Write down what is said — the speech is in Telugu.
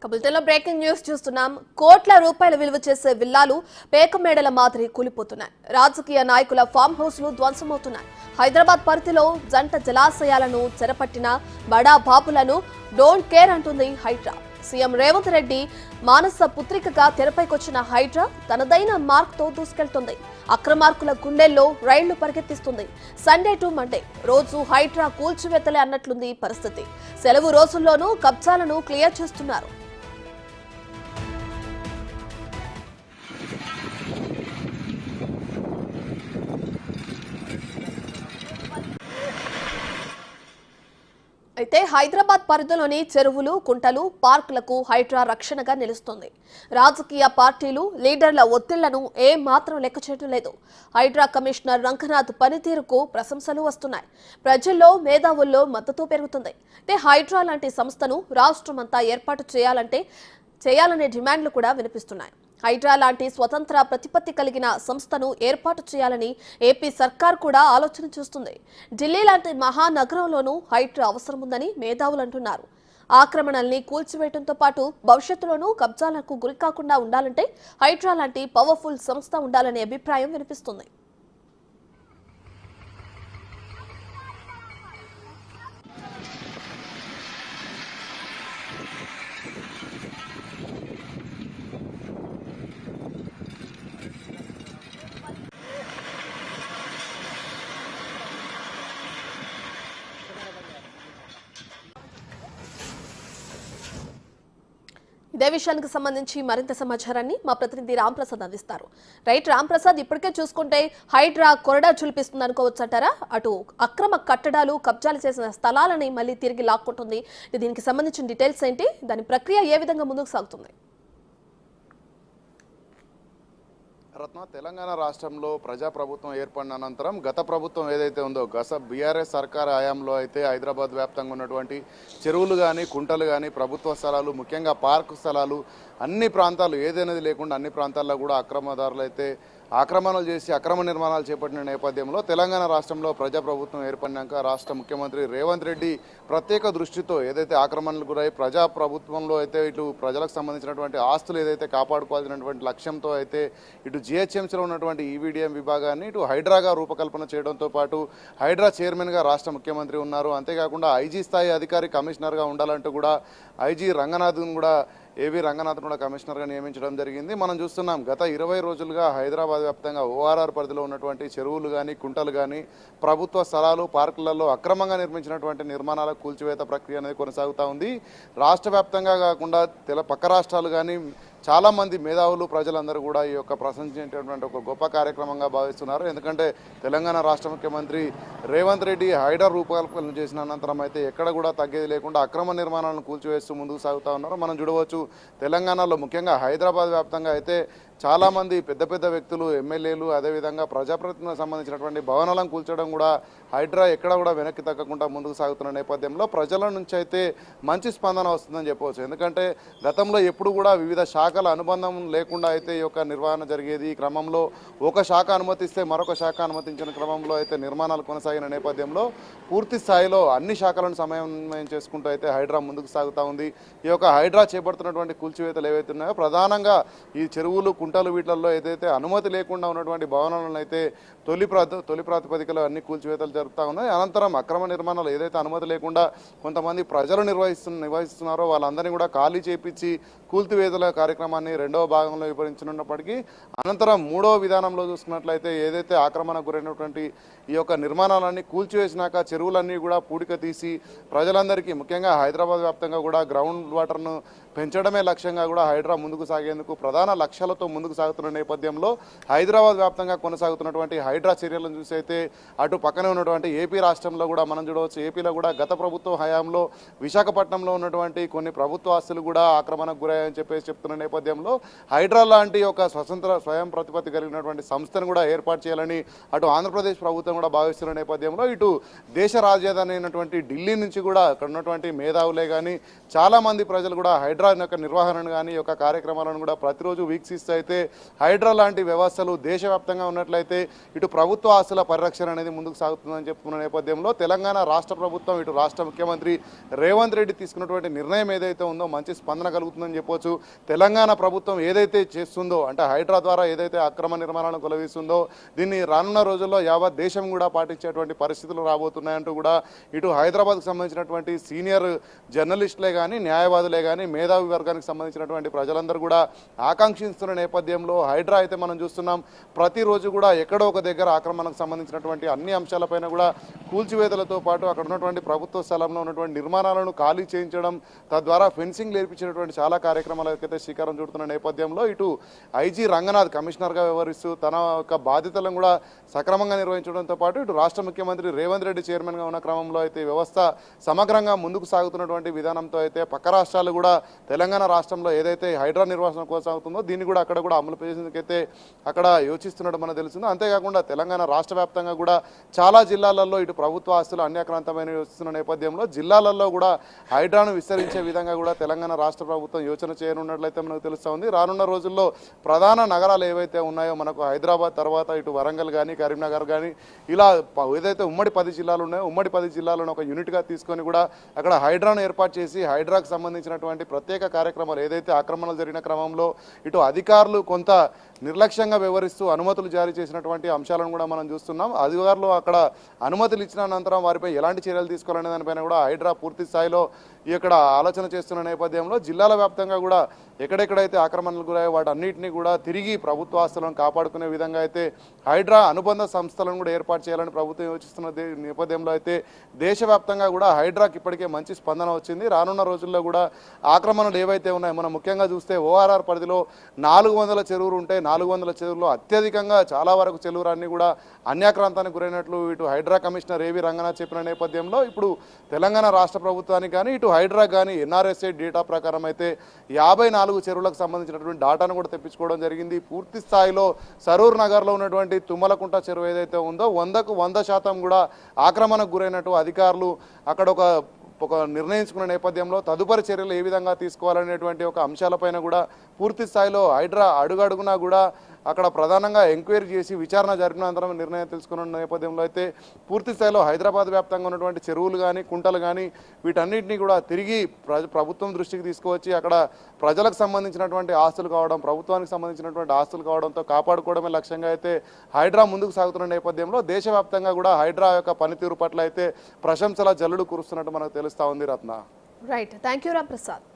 కబుల్టెన్లో బ్రేకింగ్ న్యూస్ చూస్తున్నాం. కోట్ల రూపాయల విలువ చేసే విల్లాలు పేకమేడల మాదిరి కూలిపోతున్నాయి. రాజకీయ నాయకుల ఫామ్ హౌస్లు ధ్వంసమవుతున్నాయి. హైదరాబాద్ పరిధిలో జంట జలాశయాలను చెరపట్టిన బడా బాపులను డోంట్ కేర్ అంటుంది హైడ్రా. సీఎం రేవంత్ రెడ్డి మానస పుత్రికగా తెరపైకొచ్చిన హైడ్రా తనదైన మార్క్తో దూసుకెళ్తుంది. అక్రమార్కుల గుండెల్లో రైళ్లు పరిగెత్తిస్తుంది. సండే టు మండే రోజు హైడ్రా కూల్చివేతలే అన్నట్లుంది పరిస్థితి. సెలవు రోజుల్లోనూ కబ్జాలను క్లియర్ చేస్తున్నారు. అయితే హైదరాబాద్ పరిధిలోని చెరువులు, కుంటలు, పార్కులకు హైడ్రా రక్షణగా నిలుస్తుంది. రాజకీయ పార్టీలు, లీడర్ల ఒత్తిళ్లను ఏం మాత్రం లెక్క చేయడం లేదు. హైడ్రా కమిషనర్ రంగనాథ్ పనితీరుకు ప్రశంసలు వస్తున్నాయి. ప్రజల్లో, మేధావుల్లో మద్దతు పెరుగుతుంది. అయితే హైడ్రా లాంటి సంస్థను రాష్ట్రమంతా ఏర్పాటు చేయాలనే డిమాండ్లు కూడా వినిపిస్తున్నాయి. హైడ్రా లాంటి స్వతంత్ర ప్రతిపత్తి కలిగిన సంస్థను ఏర్పాటు చేయాలని ఏపీ సర్కార్ కూడా ఆలోచన చేస్తుంది. ఢిల్లీ లాంటి మహానగరంలోనూ హైడ్రా అవసరం ఉందని మేధావులు అంటున్నారు. ఆక్రమణల్ని కూల్చివేయడంతో పాటు భవిష్యత్తులోనూ కబ్జాలకు గురికాకుండా ఉండాలంటే హైడ్రా లాంటి పవర్ఫుల్ సంస్థ ఉండాలనే అభిప్రాయం వినిపిస్తుంది. ఇదే విషయానికి సంబంధించి మరింత సమాచారాన్ని మా ప్రతినిధి రాంప్రసాద్ అందిస్తారు. రైట్ రాంప్రసాద్, ఇప్పటికే చూసుకుంటే హైడ్రా కొరడా చులిపిస్తుంది అనుకోవచ్చు అంటారా? అటు అక్రమ కట్టడాలు, కబ్జాలు చేసిన స్థలాలని మళ్ళీ తిరిగి లాక్కుంటుంది. దీనికి సంబంధించిన డీటెయిల్స్ ఏంటి? దాని ప్రక్రియ ఏ విధంగా ముందుకు సాగుతుంది? రత్న, తెలంగాణ రాష్ట్రంలో ప్రజాప్రభుత్వం ఏర్పడిన అనంతరం గత ప్రభుత్వం ఏదైతే ఉందో బీఆర్ఎస్ సర్కార్ హయాంలో అయితే హైదరాబాద్ వ్యాప్తంగా ఉన్నటువంటి చెరువులు కానీ, కుంటలు కానీ, ప్రభుత్వ స్థలాలు, ముఖ్యంగా పార్కు స్థలాలు, అన్ని ప్రాంతాలు ఏదైనది లేకుండా అన్ని ప్రాంతాల్లో కూడా అక్రమదారులు అయితే ఆక్రమణలు చేసి అక్రమ నిర్మాణాలు చేపట్టిన నేపథ్యంలో తెలంగాణ రాష్ట్రంలో ప్రజాప్రభుత్వం ఏర్పడినాక రాష్ట్ర ముఖ్యమంత్రి రేవంత్ రెడ్డి ప్రత్యేక దృష్టితో ఏదైతే ఆక్రమణలు గురై ప్రజాప్రభుత్వంలో అయితే ఇటు ప్రజలకు సంబంధించినటువంటి ఆస్తులు ఏదైతే కాపాడుకోవాల్సినటువంటి లక్ష్యంతో అయితే ఇటు జిహెచ్ఎంసీలో ఉన్నటువంటి ఈవీడీఎం విభాగాన్ని ఇటు హైడ్రాగా రూపకల్పన చేయడంతో పాటు హైడ్రా చైర్మన్గా రాష్ట్ర ముఖ్యమంత్రి ఉన్నారు. అంతేకాకుండా ఐజీ స్థాయి అధికారి కమిషనర్గా ఉండాలంటూ కూడా ఐజీ రంగనాథ్ను కూడా ఏవీ రంగనాథ్ను కూడా కమిషనర్గా నియమించడం జరిగింది. మనం చూస్తున్నాం గత 20 రోజులుగా హైదరాబాద్ వ్యాప్తంగా ఓఆర్ఆర్ పరిధిలో ఉన్నటువంటి చెరువులు కానీ, కుంటలు కానీ, ప్రభుత్వ స్థలాలు, పార్కులలో అక్రమంగా నిర్మించినటువంటి నిర్మాణాల కూల్చివేత ప్రక్రియ అనేది కొనసాగుతూ ఉంది. రాష్ట్ర వ్యాప్తంగా కాకుండా పక్క రాష్ట్రాలు కానీ చాలామంది మేధావులు, ప్రజలందరూ కూడా ఈ యొక్క ప్రశంసించేటటువంటి ఒక గొప్ప కార్యక్రమంగా భావిస్తున్నారు. ఎందుకంటే తెలంగాణ రాష్ట్ర ముఖ్యమంత్రి రేవంత్ రెడ్డి హైడ్రా రూపకల్పన చేసిన అనంతరం అయితే ఎక్కడ కూడా తగ్గేది లేకుండా అక్రమ నిర్మాణాలను కూల్చివేస్తూ ముందుకు సాగుతూ ఉన్నారు. మనం చూడవచ్చు, తెలంగాణలో ముఖ్యంగా హైదరాబాద్ వ్యాప్తంగా అయితే చాలామంది పెద్ద పెద్ద వ్యక్తులు, ఎమ్మెల్యేలు, అదేవిధంగా ప్రజాప్రతినిధులకు సంబంధించినటువంటి భవనాలను కూల్చడం కూడా హైడ్రా ఎక్కడ కూడా వెనక్కి తగ్గకుండా ముందుకు సాగుతున్న నేపథ్యంలో ప్రజల నుంచి అయితే మంచి స్పందన వస్తుందని చెప్పవచ్చు. ఎందుకంటే గతంలో ఎప్పుడు కూడా వివిధ శాఖల అనుబంధం లేకుండా అయితే ఈ యొక్క నిర్వహణ జరిగేది. ఈ క్రమంలో ఒక శాఖ అనుమతిస్తే మరొక శాఖ అనుమతించిన క్రమంలో అయితే నిర్మాణాలు కొనసాగిన నేపథ్యంలో పూర్తి స్థాయిలో అన్ని శాఖలను సమన్వయం చేసుకుంటూ అయితే హైడ్రా ముందుకు సాగుతూ ఉంది. ఈ యొక్క హైడ్రా చేపడుతున్నటువంటి కూల్చివేతలు ఏవైతే ఉన్నాయో ప్రధానంగా ఈ చెరువులు, కుంటలు వీటిల్లో ఏదైతే అనుమతి లేకుండా ఉన్నటువంటి భవనాలను అయితే తొలి ప్రాతిపదికలో అన్ని కూల్చివేతలు జరుగుతూ ఉన్నాయి. అనంతరం అక్రమ నిర్మాణాలు ఏదైతే అనుమతి లేకుండా కొంతమంది ప్రజలు నిర్వహిస్తున్నారో వాళ్ళందరినీ కూడా ఖాళీ చేపించి కూల్చివేతల కార్యక్రమాన్ని రెండవ భాగంలో వివరించనున్నప్పటికీ అనంతరం మూడవ విధానంలో చూసుకున్నట్లయితే ఏదైతే ఆక్రమణకు గురైనటువంటి ఈ యొక్క నిర్మాణాలన్నీ కూల్చివేసినాక చెరువులన్నీ కూడా పూడిక తీసి ప్రజలందరికీ ముఖ్యంగా హైదరాబాద్ వ్యాప్తంగా కూడా గ్రౌండ్ వాటర్ను పెంచడమే లక్ష్యంగా కూడా హైడ్రా ముందుకు సాగేందుకు ప్రధాన లక్ష్యాలతో ముందుకు సాగుతున్న నేపథ్యంలో హైదరాబాద్ వ్యాప్తంగా కొనసాగుతున్నటువంటి హైడ్రా చర్యలను చూసి అయితే అటు పక్కనే ఉన్నటువంటి ఏపీ రాష్ట్రంలో కూడా మనం చూడవచ్చు. ఏపీలో కూడా గత ప్రభుత్వ హయాంలో విశాఖపట్నంలో ఉన్నటువంటి కొన్ని ప్రభుత్వ ఆస్తులు కూడా ఆక్రమణకు గురయ్యాయని చెప్తున్న నేపథ్యంలో హైడ్రా లాంటి ఒక స్వయం ప్రతిపత్తి కలిగినటువంటి సంస్థను కూడా ఏర్పాటు చేయాలని అటు ఆంధ్రప్రదేశ్ ప్రభుత్వం కూడా భావిస్తున్న నేపథ్యంలో ఇటు దేశ రాజధాని అయినటువంటి ఢిల్లీ నుంచి కూడా అక్కడ ఉన్నటువంటి మేధావులే కానీ చాలామంది ప్రజలు కూడా హైడ్రా యొక్క నిర్వహణను కానీ ఈ యొక్క కార్యక్రమాలను కూడా ప్రతిరోజు వీక్షిస్తూ అయితే ఉన్నట్లయితే హైడ్రా లాంటి వ్యవస్థలు దేశవ్యాప్తంగా ఉన్నట్లయితే ఇటు ప్రభుత్వ ఆస్తుల పరిరక్షణ అనేది ముందుకు సాగుతుందని చెప్పుకున్న నేపథ్యంలో తెలంగాణ రాష్ట్ర ప్రభుత్వం ఇటు రాష్ట్ర ముఖ్యమంత్రి రేవంత్ రెడ్డి తీసుకున్నటువంటి నిర్ణయం ఏదైతే ఉందో మంచి స్పందన కలుగుతుందని చెప్పొచ్చు. తెలంగాణ ప్రభుత్వం ఏదైతే చేస్తుందో అంటే హైడ్రా ద్వారా ఏదైతే అక్రమ నిర్మాణాలను కొలవిస్తుందో దీన్ని రానున్న రోజుల్లో యావత్ దేశం కూడా పాటించేటువంటి పరిస్థితులు రాబోతున్నాయంటూ కూడా ఇటు హైదరాబాద్కు సంబంధించినటువంటి సీనియర్ జర్నలిస్టులే కానీ న్యాయవాదులే కానీ మేధావి వర్గానికి సంబంధించినటువంటి ప్రజలందరూ కూడా ఆకాంక్షిస్తున్న నేపథ్యంలో హైడ్రా అయితే మనం చూస్తున్నాం ప్రతిరోజు కూడా ఎక్కడో ఒక దగ్గర ఆక్రమణకు సంబంధించినటువంటి అన్ని అంశాలపైన కూడా కూల్చివేతలతో పాటు అక్కడ ఉన్నటువంటి ప్రభుత్వ స్థలంలో ఉన్నటువంటి నిర్మాణాలను ఖాళీ చేయించడం తద్వారా ఫెన్సింగ్ నేర్పించినటువంటి చాలా కార్యక్రమాలకైతే శ్రీకారం చుడుతున్న నేపథ్యంలో ఇటు ఐజీ రంగనాథ్ కమిషనర్గా వ్యవహరిస్తూ తన యొక్క బాధ్యతలను కూడా సక్రమంగా నిర్వహించడంతో పాటు ఇటు రాష్ట్ర ముఖ్యమంత్రి రేవంత్ రెడ్డి చైర్మన్గా ఉన్న క్రమంలో అయితే వ్యవస్థ సమగ్రంగా ముందుకు సాగుతున్నటువంటి విధానంతో అయితే పక్క రాష్ట్రాలు కూడా తెలంగాణ రాష్ట్రంలో ఏదైతే హైడ్రా నిర్వహణ కొనసాగుతుందో దీన్ని కూడా అక్కడ కూడా అమలు చేసేందుకైతే అక్కడ యోచిస్తున్నట్టు మనకు తెలిసిందో. అంతేకాకుండా తెలంగాణ రాష్ట్ర వ్యాప్తంగా కూడా చాలా జిల్లాలలో ఇటు ప్రభుత్వ ఆస్తులు అన్యాక్రాంతమైన యోచిస్తున్న నేపథ్యంలో జిల్లాలలో కూడా హైడ్రాను విస్తరించే విధంగా కూడా తెలంగాణ రాష్ట్ర ప్రభుత్వం యోచన చేయనున్నట్లయితే మనకు తెలుస్తూ ఉంది. రానున్న రోజుల్లో ప్రధాన నగరాలు ఏవైతే ఉన్నాయో మనకు హైదరాబాద్ తర్వాత ఇటు వరంగల్ కానీ కరీంనగర్ కానీ ఇలా ఏదైతే ఉమ్మడి 10 జిల్లాలు ఉన్నాయో ఉమ్మడి 10 జిల్లాలను ఒక యూనిట్గా తీసుకొని కూడా అక్కడ హైడ్రాను ఏర్పాటు చేసి హైడ్రాకు సంబంధించినటువంటి ప్రత్యేక కార్యక్రమాలు ఏదైతే ఆక్రమణలు జరిగిన క్రమంలో ఇటు అధికారులు కొంత నిర్లక్ష్యంగా వ్యవహరిస్తూ అనుమతులు జారీ చేసినటువంటి అంశాలను కూడా మనం చూస్తున్నాం. అధికారులు అక్కడ అనుమతులు ఇచ్చిన అనంతరం వారిపై ఎలాంటి చర్యలు తీసుకోవాలనే దానిపైన కూడా హైడ్రా పూర్తి స్థాయిలో ఇక్కడ ఆలోచన చేస్తున్న నేపథ్యంలో జిల్లాల వ్యాప్తంగా కూడా ఎక్కడెక్కడైతే ఆక్రమణలు గురయ్యో వాటన్నిటిని కూడా తిరిగి ప్రభుత్వ ఆస్తులను కాపాడుకునే విధంగా అయితే హైడ్రా అనుబంధ సంస్థలను కూడా ఏర్పాటు చేయాలని ప్రభుత్వం యోచిస్తున్న నేపథ్యంలో అయితే దేశవ్యాప్తంగా కూడా హైడ్రాకి ఇప్పటికే మంచి స్పందన వచ్చింది. రానున్న రోజుల్లో కూడా ఆక్రమణలు ఏవైతే ఉన్నాయో మనం ముఖ్యంగా చూస్తే ఓఆర్ఆర్ పరిధిలో 400 చెరువులు ఉంటే 400 చెరువుల్లో అత్యధికంగా చాలా వరకు చెరువులన్నీ కూడా అన్యాక్రాంతానికి గురైనట్లు ఇటు హైడ్రా కమిషనర్ ఏవి రంగనాథ్ చెప్పిన నేపథ్యంలో ఇప్పుడు తెలంగాణ రాష్ట్ర ప్రభుత్వానికి కానీ ఇటు హైడ్రా కానీ ఎన్ఆర్ఎస్ఐ డేటా ప్రకారం అయితే 54 చెరువులకు సంబంధించినటువంటి డాటాను కూడా తెప్పించుకోవడం జరిగింది. పూర్తి స్థాయిలో సరూర్ నగర్లో ఉన్నటువంటి తుమ్మలకుంట చెరువు ఏదైతే ఉందో 100కు 100% కూడా ఆక్రమణకు గురైనట్టు అధికారులు అక్కడ ఒక నిర్ణయించుకున్న నేపథ్యంలో తదుపరి చర్యలు ఏ విధంగా తీసుకోవాలనేటువంటి ఒక అంశాలపైన కూడా పూర్తి స్థాయిలో హైడ్రా అడుగడుగునా కూడా అక్కడ ప్రధానంగా ఎంక్వైరీ చేసి విచారణ జరిపిన అనంతరం నిర్ణయం తెలుసుకున్న నేపథ్యంలో అయితే పూర్తి స్థాయిలో హైదరాబాద్ వ్యాప్తంగా ఉన్నటువంటి చెరువులు కానీ కుంటలు కానీ వీటన్నిటినీ కూడా తిరిగి ప్రభుత్వం దృష్టికి తీసుకువచ్చి అక్కడ ప్రజలకు సంబంధించినటువంటి ఆస్తులు కావడం ప్రభుత్వానికి సంబంధించినటువంటి ఆస్తులు కావడంతో కాపాడుకోవడమే లక్ష్యంగా అయితే హైడ్రా ముందుకు సాగుతున్న నేపథ్యంలో దేశవ్యాప్తంగా కూడా హైడ్రా యొక్క పనితీరు పట్ల అయితే ప్రశంసల జల్లుడు కురుస్తున్నట్టు మనకు తెలుస్తా ఉంది. Ratna right, thank you Ram Prasad.